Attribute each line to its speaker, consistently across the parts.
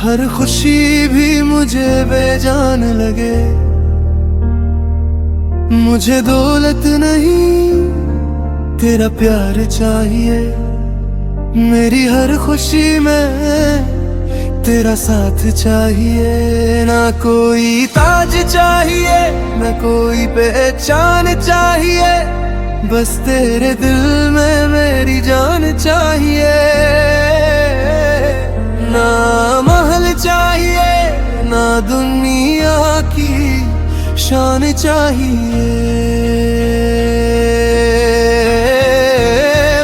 Speaker 1: हर खुशी भी मुझे बेजान लगे। मुझे दौलत नहीं तेरा प्यार चाहिए। मेरी हर खुशी में तेरा साथ चाहिए। ना कोई ताज चाहिए, ना कोई पहचान चाहिए, बस तेरे दिल में मेरी जान चाहिए। ना महल चाहिए, ना दुनिया की शान चाहिए,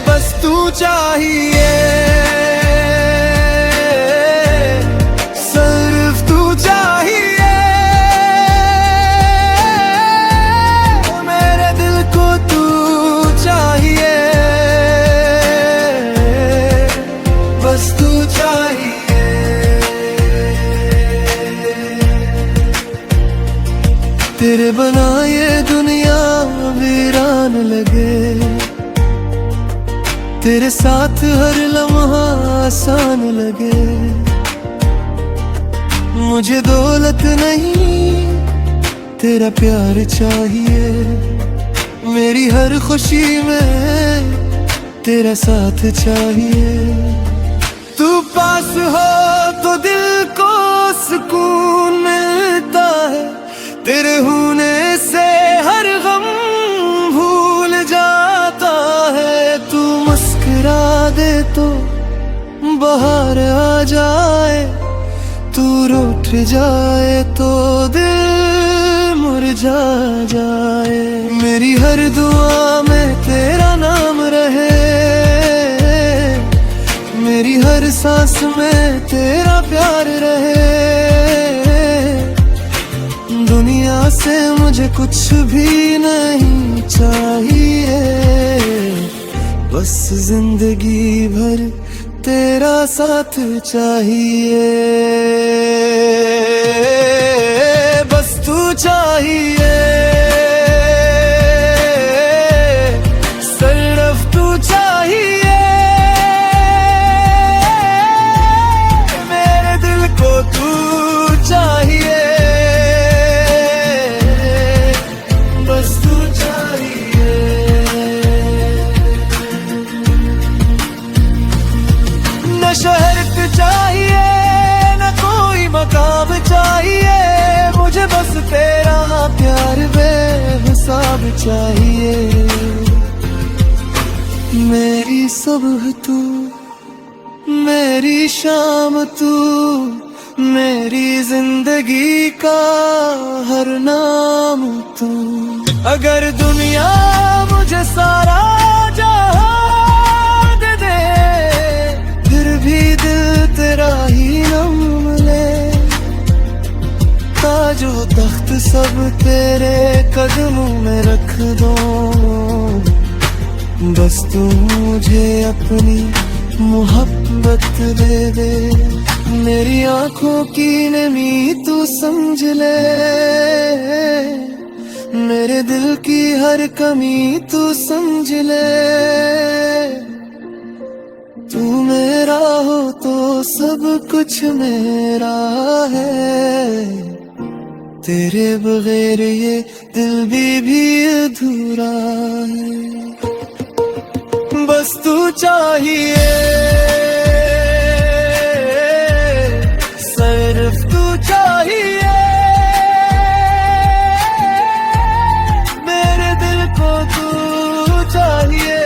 Speaker 1: बस तू चाहिए। सिर्फ तू चाहिए। मेरे दिल को तू चाहिए, बस तू चाहिए। तेरे बना ये दुनिया वीरान लगे। तेरे साथ हर लम्हा आसान लगे। मुझे दौलत नहीं तेरा प्यार चाहिए। मेरी हर खुशी में तेरा साथ चाहिए। तू पास हो तो दिल को सुकून मिलता है। तेरे होने से हर गम भूल जाता है। तू मुस्कुरा दे तो बाहर आ जाए, तू रूठ जाए तो दिल मुरझा जाए। मेरी हर दुआ में तेरा नाम रहे। मेरी हर सांस में तेरा प्यार रहे। दुनिया से मुझे कुछ भी नहीं चाहिए, बस जिंदगी भर तेरा साथ चाहिए, बस तू चाहिए। सिर्फ तू चाहिए। मेरे दिल को तू चाहिए, शहर चाहिए न कोई मकाम चाहिए। मुझे बस तेरा प्यार बेहिसाब चाहिए। मेरी सुबह तू, मेरी शाम तू, मेरी जिंदगी का हर नाम तू। अगर दुनिया मुझे सारा जहां दे दे, फिर भी दिल तेरा ही नाम ले। ताजो तख्त सब तेरे कदमों में रख दो, बस तू मुझे अपनी मोहब्बत दे दे। मेरी आंखों की नमी तू समझ ले। मेरे दिल की हर कमी तू समझ ले। तू मेरा हो तो सब कुछ मेरा है। तेरे बगैर ये दिल भी अधूरा है, बस तू चाहिए। सिर्फ तू चाहिए। मेरे दिल को तू चाहिए,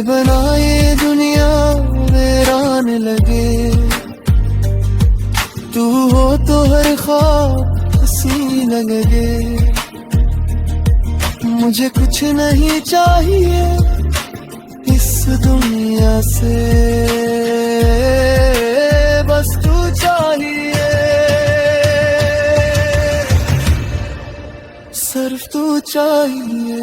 Speaker 1: बनाए दुनिया वीरान लगे। तू हो तो हर ख्वाब हसीन लगे। मुझे कुछ नहीं चाहिए इस दुनिया से, बस तू चाहिए। सिर्फ तू चाहिए।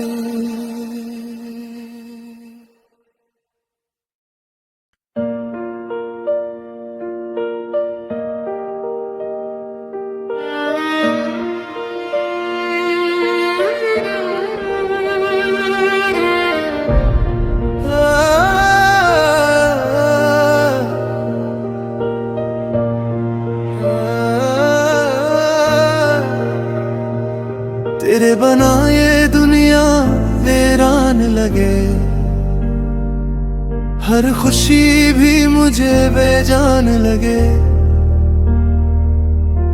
Speaker 1: हर खुशी भी मुझे बेजान लगे।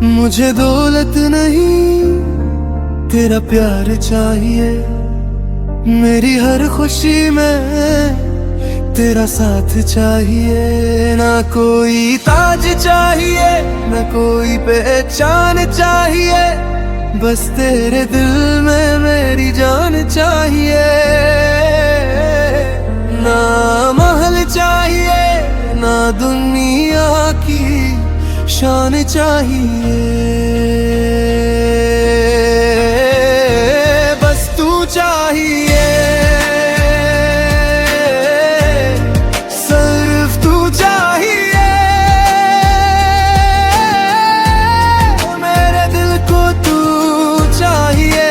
Speaker 1: मुझे दौलत नहीं तेरा प्यार चाहिए, मेरी हर खुशी में तेरा साथ चाहिए। ना कोई ताज चाहिए, ना कोई पहचान चाहिए, बस तेरे दिल में मेरी जान चाहिए। ना महल चाहिए, ना दुनिया की शान चाहिए, बस तू चाहिए, सिर्फ तू चाहिए। मेरे दिल को तू चाहिए,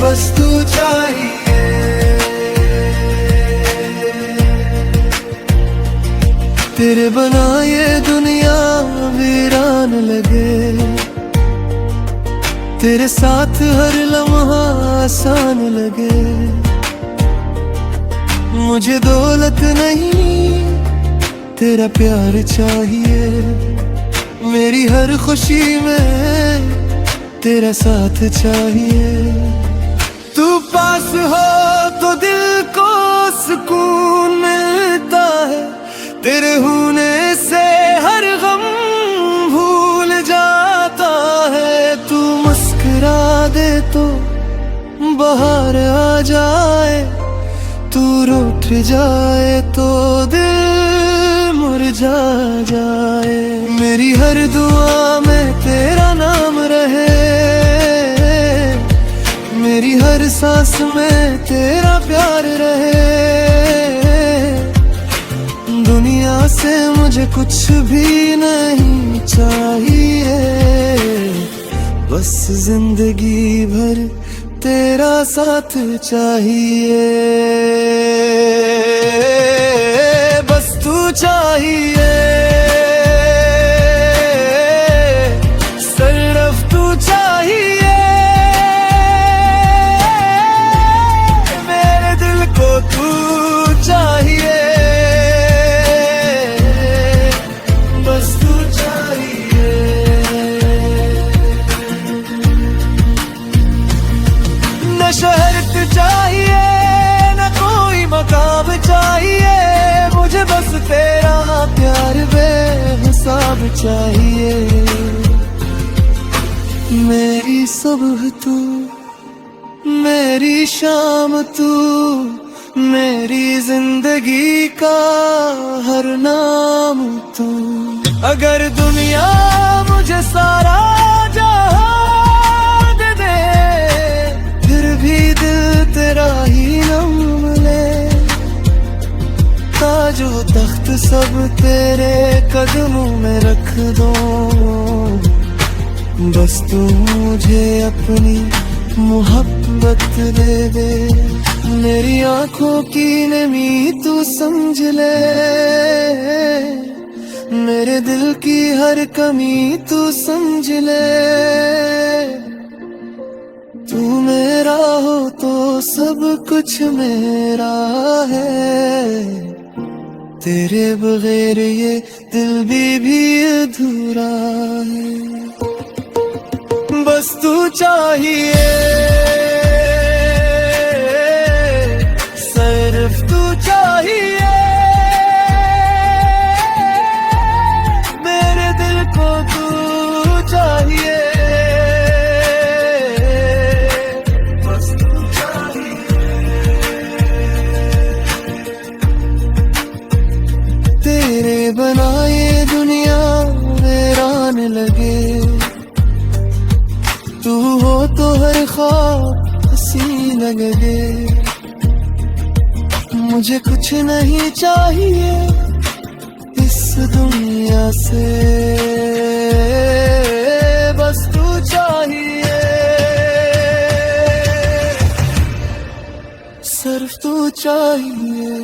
Speaker 1: बस तू चाहिए। तेरे बना ये दुनिया वीरान लगे, तेरे साथ हर लम्हा आसान लगे। मुझे दौलत नहीं तेरा प्यार चाहिए, मेरी हर खुशी में तेरा साथ चाहिए। तू पास हो तो दिल को सुकून मिलता है, तेरे होने से हर गम भूल जाता है। तू मुस्कुरा दे तो बाहर आ जाए, तू रूठ जाए तो दिल मुरझा जाए। मेरी हर दुआ में तेरा नाम रहे, मेरी हर सांस में तेरा प्यार रहे। दुनिया से मुझे कुछ भी नहीं चाहिए, बस जिंदगी भर तेरा साथ चाहिए, बस तू चाहिए, सिर्फ तू चाहिए। मेरे दिल को तू चाहिए, न शहरत चाहिए, न कोई मकाम चाहिए, मुझे बस तेरा प्यार बेहिसाब चाहिए। मेरी सुबह तू, मेरी शाम तू, मेरी जिंदगी का हर नाम तू। अगर दुनिया मुझे सारा जहां दे दे, फिर भी दिल तेरा ही नाम ले। ताजो तख्त सब तेरे कदमों में रख दो, बस तू मुझे अपनी मोहब्बत दे दे। मेरी आंखों की नमी तू समझ ले, मेरे दिल की हर कमी तू समझ ले। तू मेरा हो तो सब कुछ मेरा है, तेरे बगैर ये दिल भी अधूरा है। बस तू चाहिए, सिर्फ तू चाहिए। मेरे दिल को तू चाहिए, बस तू चाहिए। तेरे बनाए दुनिया वीरान लगे, तू हो तो हर ख्वाब हसीन लगे। मुझे कुछ नहीं चाहिए इस दुनिया से, बस तू चाहिए, सिर्फ तू चाहिए।